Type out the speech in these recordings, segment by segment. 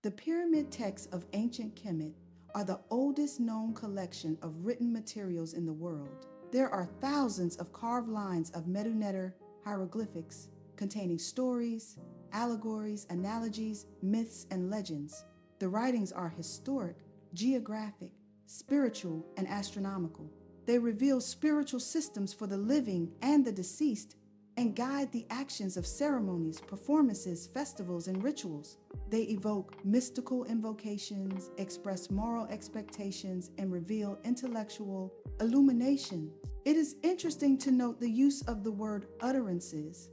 The pyramid texts of ancient Kemet are the oldest known collection of written materials in the world. There are thousands of carved lines of Medu hieroglyphics containing stories, allegories, analogies, myths, and legends. The writings are historic, geographic, spiritual, and astronomical. They reveal spiritual systems for the living and the deceased and guide the actions of ceremonies, performances, festivals, and rituals. They evoke mystical invocations, express moral expectations, and reveal intellectual illumination. It is interesting to note the use of the word utterances.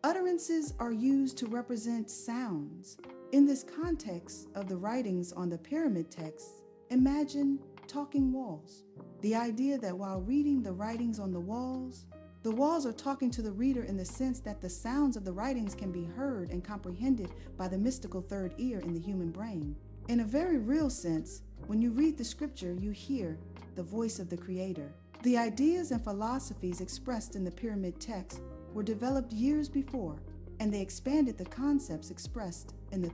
Utterances are used to represent sounds. In this context of the writings on the pyramid texts, imagine talking walls. The idea that while reading the writings on the walls are talking to the reader in the sense that the sounds of the writings can be heard and comprehended by the mystical third ear in the human brain. In a very real sense, when you read the scripture, you hear the voice of the Creator. The ideas and philosophies expressed in the pyramid text were developed years before, and they expanded the concepts expressed in the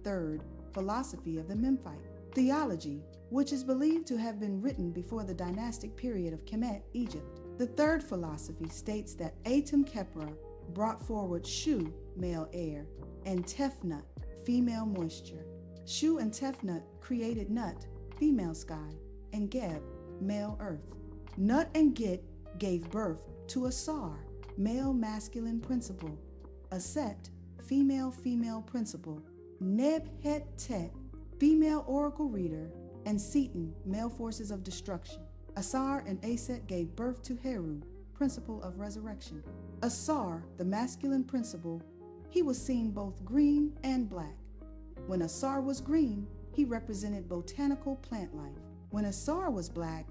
third philosophy of the Memphite theology, which is believed to have been written before the dynastic period of Kemet, Egypt. The third philosophy states that Atum Khepra brought forward Shu, male air, and Tefnut, female moisture. Shu and Tefnut created Nut, female sky, and Geb, male earth. Nut and Git gave birth to Asar, male masculine principle, Aset, female principle, Neb-Het-Tet, female oracle reader, and Seton, male forces of destruction. Asar and Aset gave birth to Heru, principle of resurrection. Asar, the masculine principle, he was seen both green and black. When Asar was green, he represented botanical plant life. When Asar was black,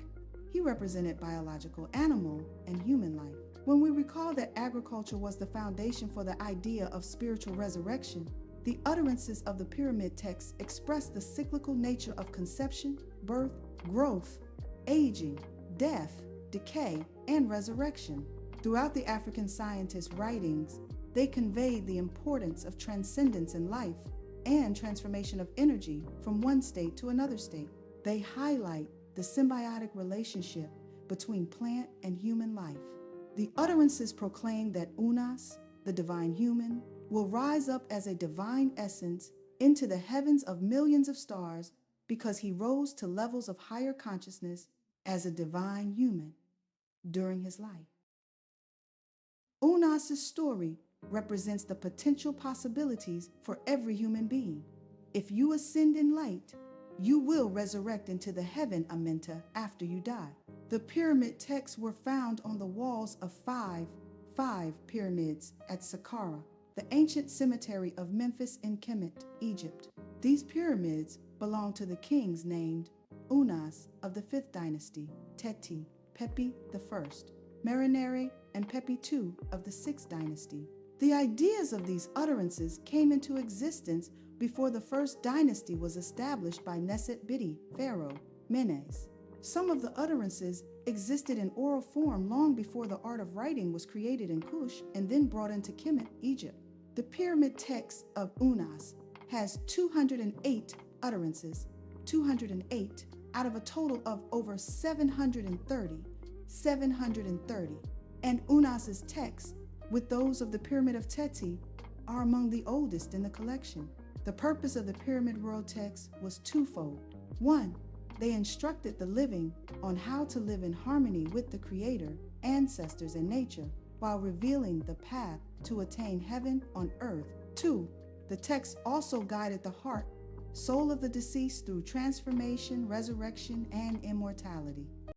he represented biological animal and human life. When we recall that agriculture was the foundation for the idea of spiritual resurrection, the utterances of the pyramid texts express the cyclical nature of conception, birth, growth, aging, death, decay, and resurrection. Throughout the African scientists' writings, they conveyed the importance of transcendence in life and transformation of energy from one state to another state. They highlight the symbiotic relationship between plant and human life. The utterances proclaim that Unas, the divine human, will rise up as a divine essence into the heavens of millions of stars because he rose to levels of higher consciousness as a divine human during his life. Unas' story represents the potential possibilities for every human being. If you ascend in light, you will resurrect into the heaven Amenta after you die. The pyramid texts were found on the walls of five pyramids at Saqqara, the ancient cemetery of Memphis in Kemet, Egypt. These pyramids belong to the kings named Unas of the 5th dynasty, Teti, Pepi I, Marinere, and Pepi II of the 6th dynasty. The ideas of these utterances came into existence before the 1st dynasty was established by Neset Bidi, Pharaoh, Menes. Some of the utterances existed in oral form long before the art of writing was created in Kush and then brought into Kemet, Egypt. The pyramid text of Unas has 208 utterances, 208 out of a total of over 730, and Unas's texts, with those of the Pyramid of Teti, are among the oldest in the collection. The purpose of the Pyramid World text was twofold. One, they instructed the living on how to live in harmony with the Creator, ancestors, and nature, while revealing the path to attain heaven on earth. Two, the text also guided the heart, soul of the deceased through transformation, resurrection, and immortality.